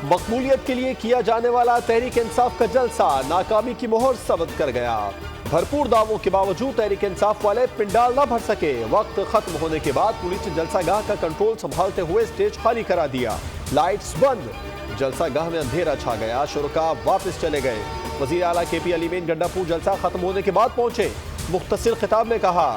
मकबूलियत के लिए किया जाने वाला तहरीक इंसाफ का जलसा नाकामी की मोहर सबद कर गया। भरपूर दावों के बावजूद तहरीक इंसाफ वाले पिंडाल न भर सके। वक्त खत्म होने के बाद पुलिस ने जलसागाह का कंट्रोल संभालते हुए स्टेज खाली करा दिया। लाइट्स बंद, जलसागाह में अंधेरा छा गया। शुरका वापस चले गए। वजीर आला KP अली गंडापुर जलसा खत्म होने के बाद पहुंचे। मुख्तसर खिताब में कहा,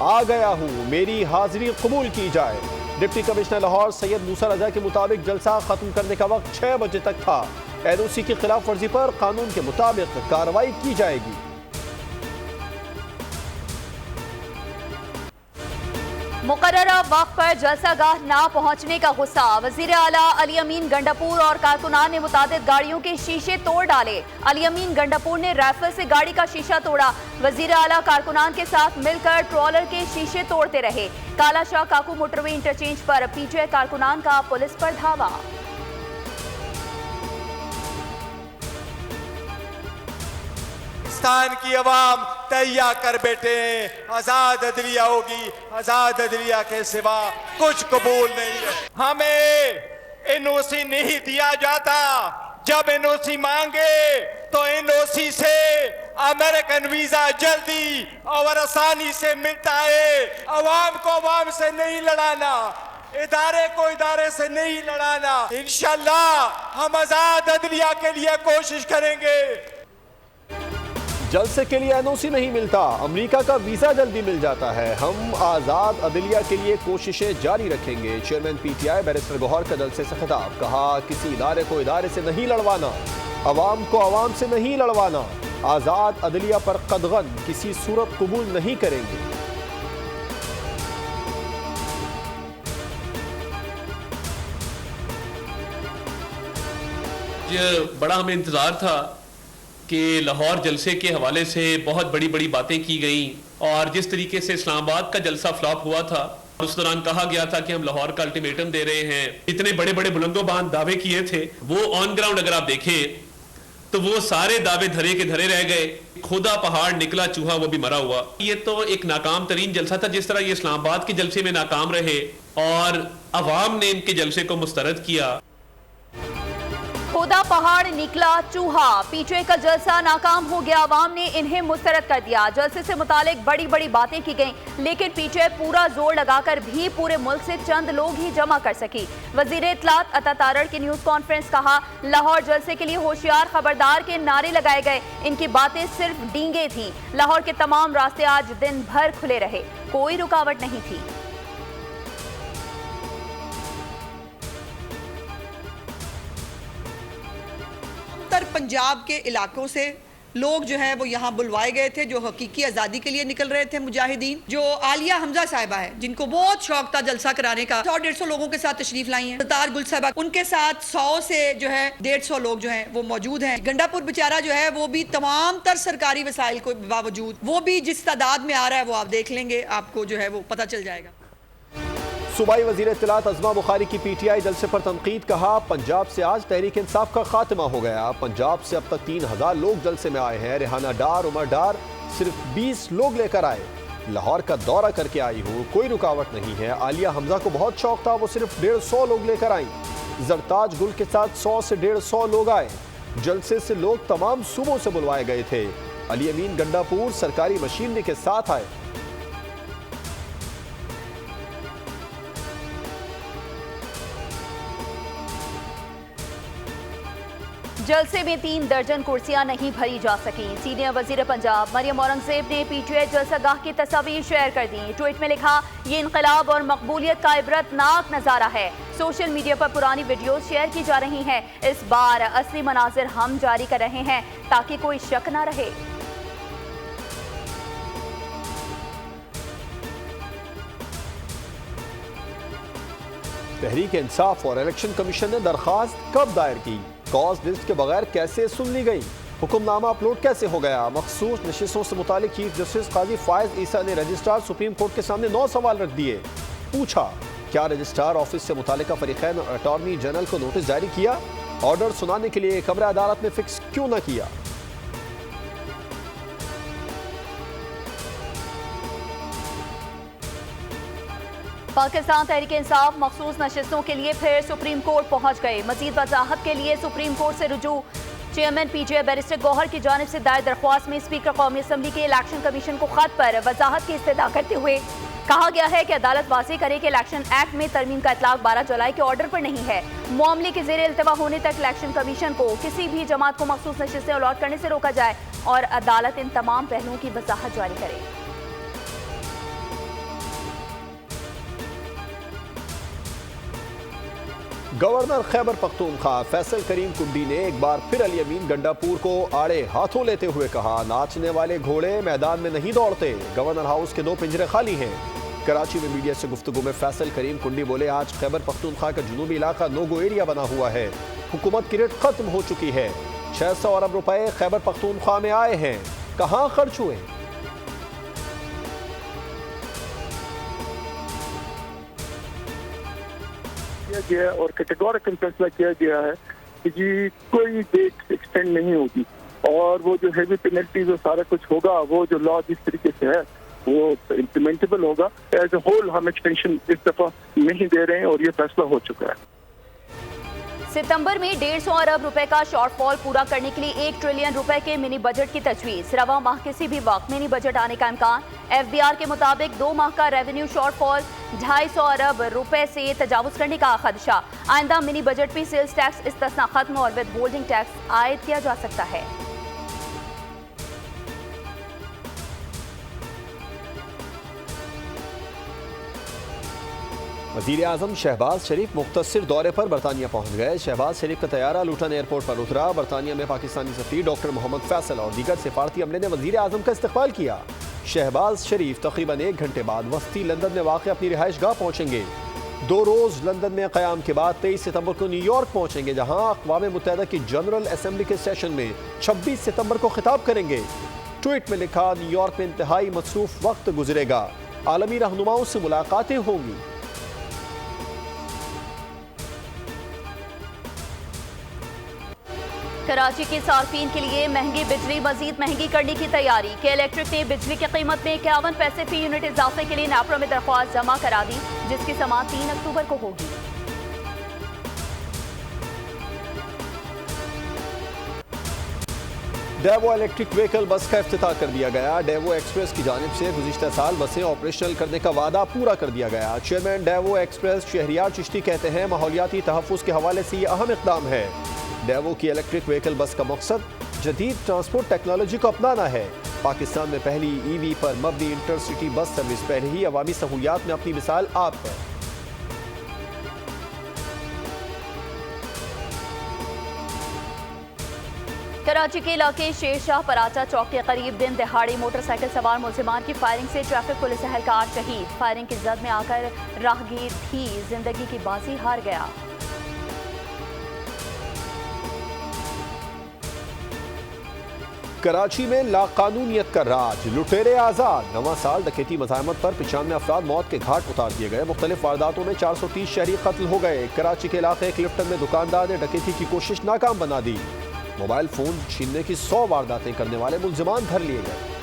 आ गया हूं, मेरी हाजिरी कबूल की जाए। डिप्टी कमिश्नर लाहौर सैयद मूसा रजा के मुताबिक जलसा खत्म करने का वक्त 6 बजे तक था। NOC की खिलाफ वर्जी पर कानून के मुताबिक कार्रवाई की जाएगी। मुकर्ररा वक्त पर जलसागाह ना पहुंचने का गुस्सा। वजीर आला अली अमीन गंडापुर और कारकुनान ने मुतादिद गाड़ियों के शीशे तोड़ डाले। अली अमीन गंडापुर ने राइफल से गाड़ी का शीशा तोड़ा। वजीर आला कारकुनान के साथ मिलकर ट्रॉलर के शीशे तोड़ते रहे। काला शाह काकू मोटरवे इंटरचेंज पर PTI कारकुनान का पुलिस पर धावा। पाकिस्तान की अवाम तैयार कर बैठे हैं, आजाद अदलिया होगी, आजाद अदलिया के सिवा कुछ कबूल नहीं है। हमें NOC नहीं दिया जाता। जब NOC मांगे तो NOC से अमेरिकन वीजा जल्दी और आसानी से मिलता है। अवाम को अवाम से नहीं लड़ाना, इदारे को इदारे से नहीं लड़ाना। इंशाल्लाह हम आजाद अदलिया के लिए कोशिश करेंगे। जलसे के लिए NOC नहीं मिलता, अमेरिका का वीजा जल्दी मिल जाता है। हम आजाद अदलिया के लिए कोशिशें जारी रखेंगे। चेयरमैन PTI बैरिस्टर गौहर का जलसे से खिताब। कहा, किसी इदारे को इदारे से नहीं लड़वाना, अवाम को अवाम से नहीं लड़वाना। आजाद अदलिया पर कदगन किसी सूरत कबूल नहीं करेंगे। ये बड़ा हमें इंतजार था कि लाहौर जलसे के हवाले से बहुत बड़ी बड़ी बातें की गई और जिस तरीके से इस्लामाबाद का जलसा फ्लॉप हुआ था, उस दौरान कहा गया था कि हम लाहौर का अल्टीमेटम दे रहे हैं। इतने बड़े बड़े बुलंदोबान दावे किए थे, वो ऑन ग्राउंड अगर आप देखें तो वो सारे दावे धरे के धरे रह गए। खुदा पहाड़ निकला चूहा वो भी मरा हुआ। ये तो एक नाकाम तरीन जलसा था। जिस तरह ये इस्लामाबाद के जलसे में नाकाम रहे और अवाम ने इनके जलसे को मुस्तरद किया। खुदा पहाड़ निकला चूहा। PTI का जलसा नाकाम हो गया, अवाम ने इन्हें मुस्तरद कर दिया। जलसे से मुतालिक बड़ी बड़ी बातें की गईं, लेकिन PTI पूरा जोर लगाकर भी पूरे मुल्क से चंद लोग ही जमा कर सकी। वजीर इत्तलात अता तारड़ की न्यूज कॉन्फ्रेंस। कहा, लाहौर जलसे के लिए होशियार खबरदार के नारे लगाए गए। इनकी बातें सिर्फ डींगे थी। लाहौर के तमाम रास्ते आज दिन भर खुले रहे, कोई रुकावट नहीं थी। पंजाब के इलाकों से लोग जो है वो यहाँ बुलवाए गए थे, जो हकीकी आज़ादी के लिए निकल रहे थे मुजाहिदीन। जो आलिया हमजा साहिबा है, जिनको बहुत शौक था जलसा कराने का, 100-150 लोगों के साथ तशरीफ लाई हैं। सरदार गुल साहिबा, उनके साथ 100 से जो है 150 लोग जो हैं वो मौजूद हैं। गंडापुर बेचारा जो है वो भी तमाम तर सरकारी वसाइल के बावजूद वो भी जिस तादाद में आ रहा है वो आप देख लेंगे, आपको जो है वो पता चल जाएगा। सूबाई वजीर इत्तलात अज़मा बुखारी की PTI जलसे पर तनकीद। कहा, पंजाब से आज तहरीक इंसाफ का खात्मा हो गया। पंजाब से अब तक 3000 लोग जलसे में आए हैं। रेहाना डार, उमर डार सिर्फ 20 लोग लेकर आए। लाहौर का दौरा करके आई हूँ, कोई रुकावट नहीं है। आलिया हमजा को बहुत शौक था, वो सिर्फ 150 लोग लेकर आई। जरताज गुल के साथ 100 से 150 लोग आए। जलसे से लोग तमाम सूबों से बुलवाए गए थे। अली अमीन गंडापुर सरकारी मशीनरी के साथ आए। जलसे में 3 दर्जन कुर्सियां नहीं भरी जा सकी। सीनियर वजीर पंजाब मरियम औरंगजेब ने PTI जलसागाह की तस्वीर शेयर कर दी। ट्वीट में लिखा, ये इनकलाब और मकबूलियत का इबरतनाक नज़ारा है। सोशल मीडिया पर पुरानी वीडियो शेयर की जा रही हैं। इस बार असली मनाजिर हम जारी कर रहे हैं ताकि कोई शक न रहे। तहरीक इंसाफ और इलेक्शन कमीशन ने दरखास्त कब दायर की? कॉज लिस्ट के बगैर कैसे सुन ली गई? हुक्मनामा अपलोड कैसे हो गया? मखसूस नशिस्तों से मुतालिक चीफ जस्टिस काजी फायज ईसा ने रजिस्ट्रार सुप्रीम कोर्ट के सामने 9 सवाल रख दिए। पूछा, क्या रजिस्ट्रार ऑफिस से मुतालिका फरीकैन और अटॉर्नी जनरल को नोटिस जारी किया? ऑर्डर सुनाने के लिए कमरा अदालत में फिक्स क्यों न किया? पाकिस्तान तहरीक इंसाफ मखसूस नशिस्तों के लिए फिर सुप्रीम कोर्ट पहुंच गए। मजीद वजाहत के लिए सुप्रीम कोर्ट से रुजू। चेयरमैन पीटीआई बैरिस्टर गौहर की जानिब से दायर दरख्वास्त में स्पीकर कौमी असम्बली के इलेक्शन कमीशन को खत पर वजाहत की इस्तदा करते हुए कहा गया है कि अदालत वाज़ेह करे कि इलेक्शन एक्ट में तरमीम का इतलाक 12 जुलाई के ऑर्डर पर नहीं है। मामले के ज़ेर इल्तवा होने तक इलेक्शन कमीशन को किसी भी जमात को मखसूस नशिस्तें अलॉट करने से रोका जाए और अदालत इन तमाम पहलुओं की वजाहत जारी करे। गवर्नर खैबर पख्तूनख्वा फैसल करीम कुंडी ने एक बार फिर अली अमीन गंडापुर को आड़े हाथों लेते हुए कहा, नाचने वाले घोड़े मैदान में नहीं दौड़ते। गवर्नर हाउस के 2 पिंजरे खाली हैं। कराची में मीडिया से गुफ्तगू में फैसल करीम कुंडी बोले, आज खैबर पख्तूनख्वा का जुनूबी इलाका नो गो एरिया बना हुआ है। हुकूमत की रेट खत्म हो चुकी है। 600 अरब रुपए खैबर पख्तूनख्वा में आए हैं, कहाँ खर्च हुए? किया गया और कैटेगोरिकल फैसला किया गया है कि जी कोई डेट एक्सटेंड नहीं होगी और वो जो हैवी पेनल्टीज और सारा कुछ होगा, वो जो लॉ जिस तरीके से है वो इम्प्लीमेंटेबल होगा। एज ए होल हम एक्सटेंशन इस दफा नहीं दे रहे हैं और ये फैसला हो चुका है। सितंबर में 150 अरब रुपए का शॉर्टफॉल पूरा करने के लिए 1 ट्रिलियन रुपए के मिनी बजट की तजवीज। रवा माह किसी भी वक्त मिनी बजट आने का इम्कान। एफबीआर के मुताबिक 2 माह का रेवेन्यू शॉर्टफॉल 250 अरब रुपए से तजावुज करने का खदशा। आइंदा मिनी बजट में सेल्स टैक्स इस्तिस्ना खत्म और विद होल्डिंग टैक्स आयद किया जा सकता है। वज़ीर-ए-आज़म शहबाज शरीफ मुख्तसर दौरे पर बरतानिया पहुंच गए। शहबाज शरीफ का तैयारा लूटन एयरपोर्ट पर उतरा। बरतानिया में पाकिस्तानी सफ़ीर डॉक्टर मोहम्मद फैसल और दीगर सिफारती अमले ने वज़ीर-ए-आज़म का इस्तकबाल किया। शहबाज शरीफ तकरीबन 1 घंटे बाद वस्ती लंदन में वाक़ अपनी रिहाइश गाह पहुँचेंगे। 2 रोज़ लंदन में क़याम के बाद 23 सितंबर को न्यूयॉर्क पहुँचेंगे, जहाँ अक़वाम मुत्तहिदा की जनरल असम्बली के सेशन में 26 सितंबर को खिताब करेंगे। ट्वीट में लिखा, न्यूयॉर्क में इंतहाई मसरूफ़ वक्त गुजरेगा, आलमी रहनुमाओं से मुलाकातें होंगी। कराची के सार्फिन के लिए महंगी बिजली मजीद महंगी करने की तैयारी। के इलेक्ट्रिक ने बिजली की कीमत में 51 पैसे फी यूनिट इजाफे के लिए नापरा में दरख्वास्त जमा करा दी, जिसकी समाअत 3 अक्टूबर को होगी। डेवो इलेक्ट्रिक व्हीकल बस का इफ्तिताह कर दिया गया। डेवो एक्सप्रेस की जानिब से गुज़िश्ता साल बसें ऑपरेशनल करने का वादा पूरा कर दिया गया। Chairman Daewoo Express Shahryar Chishti कहते हैं, माहौलियाती तहफ़्फ़ुज़ के हवाले से ये अहम इक़दाम है। डेवो की इलेक्ट्रिक व्हीकल बस का मकसद जदीद ट्रांसपोर्ट टेक्नोलॉजी को अपनाना है। पाकिस्तान में पहली ईवी पर मबनी इंटरसिटी बस सर्विस पहले ही अवामी सहूलियात में अपनी मिसाल आप है। कराची के इलाके शेरशाह पराचा चौक के करीब दिन दिहाड़ी मोटरसाइकिल सवार मुलजिमान की फायरिंग से ट्रैफिक पुलिस एहलकार शहीद। फायरिंग की जद में आकर राहगीर भी जिंदगी की बाजी हार गया। कराची में लाकानूनियत का राज, लुटेरे आज़ाद। नवा साल डकैती मज़ाहमत पर 95 अफराद मौत के घाट उतार दिए गए। मुख्तलिफ वारदातों में 430 शहरी कत्ल हो गए। कराची के इलाके क्लिफ्टन में दुकानदार ने डकैती की कोशिश नाकाम बना दी। मोबाइल फोन छीनने की 100 वारदातें करने वाले मुलजिमान धर लिए गए।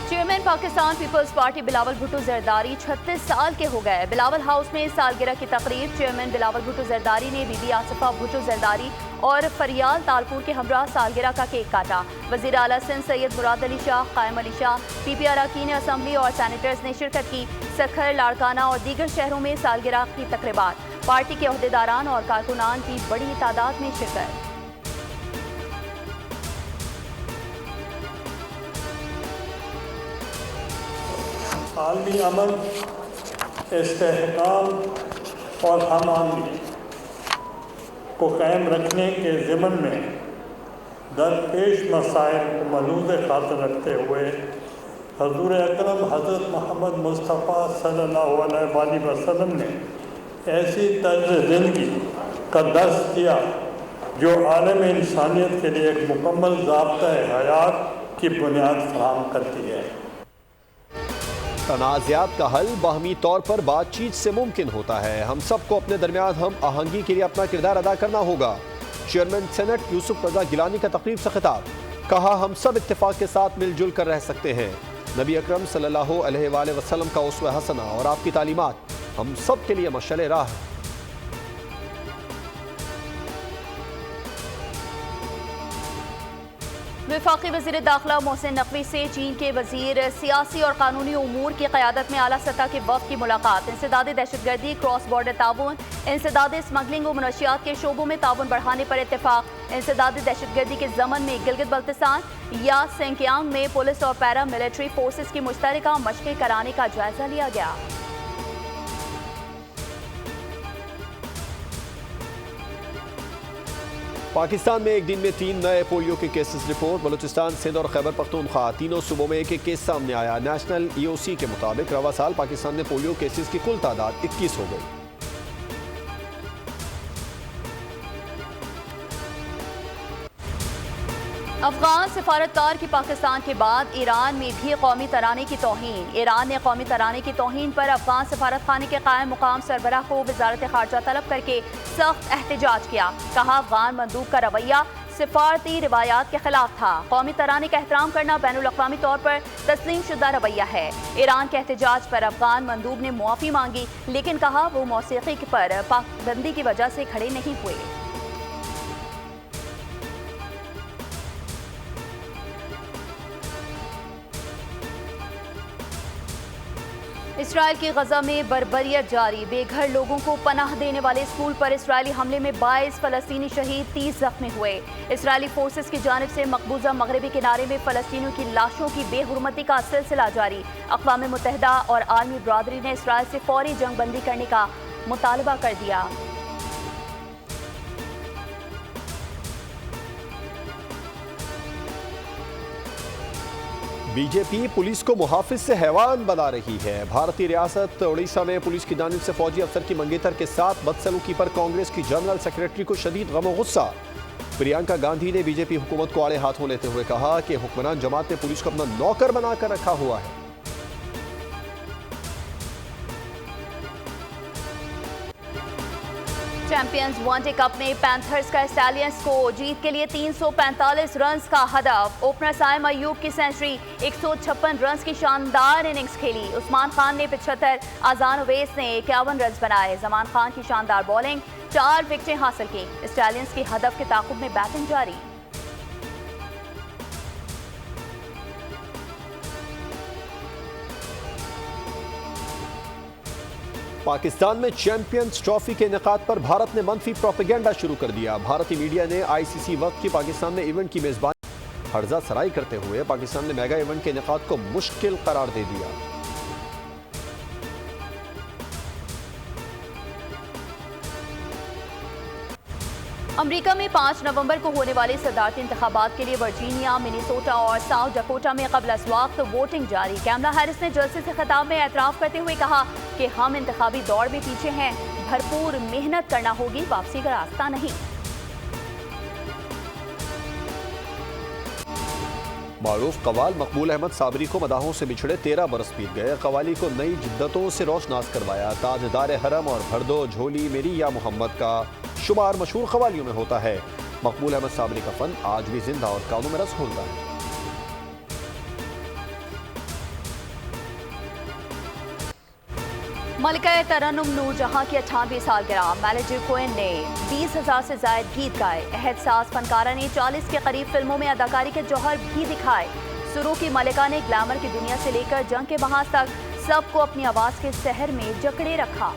चेयरमैन पाकिस्तान पीपल्स पार्टी बिलावल भुट्टो जरदारी 36 साल के हो गए। बिलावल हाउस में सालगिरह की तकरीब। चेयरमैन बिलावल भुट्टो जरदारी ने बीबी आसिफा भुट्टो जरदारी और फरियाल तालपुर के हमरा सालगिरह का केक काटा। वज़ीर आला सिंध सैयद मुराद अली शाह, कायम अली शाह, पीपी अरकान असम्बली और सैनिटर्स ने शिरकत की। सखर, लाड़काना और दीगर शहरों में सालगिरह की तकरीबात। पार्टी के अहदेदारान और कारकुनान की बड़ी तादाद में शिरकत। आलमी अमन, इस्तेहकाम और हम-आहंगी को कायम रखने के ज़िम्मन में दरपेश मसाइल को मलूज़ खातिर रखते हुए हज़ूर अकरम हज़रत मोहम्मद मुस्तफ़ा सल्लल्लाहु अलैहि वसल्लम ने ऐसी तर्ज़ ज़िंदगी का दर्स दिया जो आलम इंसानियत के लिए एक मुकम्मल ज़ाब्ता हयात की बुनियाद फराहम करती है। तनाज़ात का हल बाहमी तौर पर बातचीत से मुमकिन होता है। हम सबको अपने दरमियान हम आहंगी के लिए अपना किरदार अदा करना होगा। चेयरमैन सेनेट यूसुफ रजा गिलानी का तकरीब से खिताब, कहा हम सब इत्तेफाक के साथ मिलजुल कर रह सकते हैं। नबी अकरम सल्लल्लाहु अलैहि वसल्लम का उस्वा हसना और आपकी तालीमात हम सब के लिए मशअल राह है। वफाकी वज़ीर दाखिला मोहसिन नकवी से चीन के वज़ीर सियासी और कानूनी उमूर की क़यादत में आला सतह के वफ़द की मुलाकात। इंसदादी दहशतगर्दी, क्रॉस बॉर्डर ताउन, इंसदादी स्मगलिंग और मुनशियात के शोबों में ताउन बढ़ाने पर इत्तेफाक। इंसदादी दहशतगर्दी के ज़मन में गिलगित बल्तिस्तान या सिंकियांग में पुलिस और पैरा मिलिट्री फोर्सेस की मुश्तरका मशक़ें कराने का जायजा लिया गया। पाकिस्तान में एक दिन में 3 नए पोलियो के केसेस रिपोर्ट। बलूचिस्तान, सिंध और खैबर पख्तूनख्वा तीनों सूबों में एक केस सामने आया। नेशनल EOC के मुताबिक रवा साल पाकिस्तान में पोलियो केसेस की कुल तादाद 21 हो गई। अफगान सिफारतकार की पाकिस्तान के बाद ईरान में भी कौमी तराने की तौहीन। ईरान ने कौमी तराने की तौहीन पर अफगान सफारत खाने के कायम मुकाम सरबराह को वजारत खारजा तलब करके सख्त एहतजाज किया। कहा अफगान मंदूब का रवैया सिफारती रिवायात के खिलाफ था। कौमी तराने का एहतराम करना बैनुल अक़वामी तौर पर तस्लीम शुदा रवैया है। ईरान के एहतजाज पर अफगान मंदूब ने मुआफ़ी मांगी, लेकिन कहा वो मौसीक़ी पर पाबंदी की वजह से खड़े नहीं हुए। इसराइल की गजा में बर्बरियत जारी। बेघर लोगों को पनाह देने वाले स्कूल पर इसराइली हमले में 22 फलस्तीनी शहीद, 30 जख्मी हुए। इसराइली फोर्सेस की जानिब से मकबूजा मगरबी किनारे में फलस्तीनियों की लाशों की बेहुरमती का सिलसिला जारी। अक़वाम मुत्तहिदा और आलमी बरादरी ने इसराइल से फौरी जंग बंदी करने का मुतालबा कर दिया। बीजेपी पुलिस को मुहाफिज से हैवान बना रही है। भारतीय रियासत उड़ीसा में पुलिस की जानिब से फौजी अफसर की मंगेतर के साथ बदसलूकी पर कांग्रेस की जनरल सेक्रेटरी को शदीद गम गुस्सा। प्रियंका गांधी ने बीजेपी हुकूमत को आड़े हाथों लेते हुए कहा कि हुक्मरान जमात ने पुलिस को अपना नौकर बनाकर रखा हुआ है। चैंपियंस वनडे कप में पैंथर्स का स्टैलियंस को जीत के लिए 345 रन का हदफ। ओपनर साइम अयूब की सेंचुरी, 156 रन की शानदार इनिंग्स खेली। उस्मान खान ने 75, अजान उवैस ने 51 रन बनाए। जमान खान की शानदार बॉलिंग, 4 विकेटें हासिल की। स्टैलियंस के हदफ के ताक़ुब में बैटिंग जारी। पाकिस्तान में चैंपियंस ट्रॉफी के इनेकाद पर भारत ने मनफी प्रोपेगेंडा शुरू कर दिया। भारतीय मीडिया ने ICC वक्त की पाकिस्तान में इवेंट की मेजबानी हर्जा सराई करते हुए पाकिस्तान में मेगा इवेंट के इनेकाद को मुश्किल करार दे दिया। अमेरिका में 5 नवंबर को होने वाले सदारती इंतखाबात के लिए वर्जीनिया, मिनेसोटा और साउथ डकोटा में क़ब्ल अज़ वक्त वोटिंग जारी। कैमला हैरिस ने जलसे से खिताब में एतराफ़ करते हुए कहा कि हम इंतखाबी दौड़ में पीछे हैं, भरपूर मेहनत करना होगी, वापसी का रास्ता नहीं। मारूफ कवाल मकबूल अहमद साबरी को मदाहों से बिछड़े 13 बरस बीत गए। कवाली को नई जिद्दतों से रोशनास करवाया। ताजदार हरम और भर दो झोली मेरी या मोहम्मद का शुमार मशहूर कवालियों में होता है। मकबूल अहमद साबरी का फन आज भी जिंदा और कानों में रस घोलता है। मलिका तरन्नुम नूरजहां की 98वीं सालगिरह। मैनेजर कोएन ने 20,000 से ज्यादा गीत गाए। एहसास फनकारा ने 40 के करीब फिल्मों में अदाकारी के जौहर भी दिखाए। सुरू की मलिका ने ग्लैमर की दुनिया से लेकर जंग के बहास तक सबको अपनी आवाज के शहर में जकड़े रखा।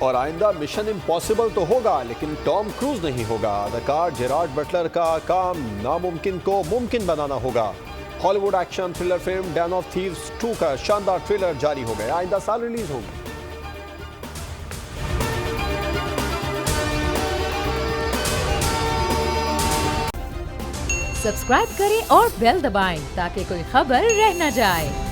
और आइंदा मिशन इम्पॉसिबल तो होगा, लेकिन टॉम क्रूज नहीं होगा। अदाकार जेरार्ड बटलर का काम नामुमकिन को मुमकिन बनाना होगा। Hollywood action thriller film Dan of thieves 2 का शानदार ट्रेलर जारी हो गया। आइंदा साल रिलीज होगी। सब्सक्राइब करें और बेल दबाएं ताकि कोई खबर रह न जाए।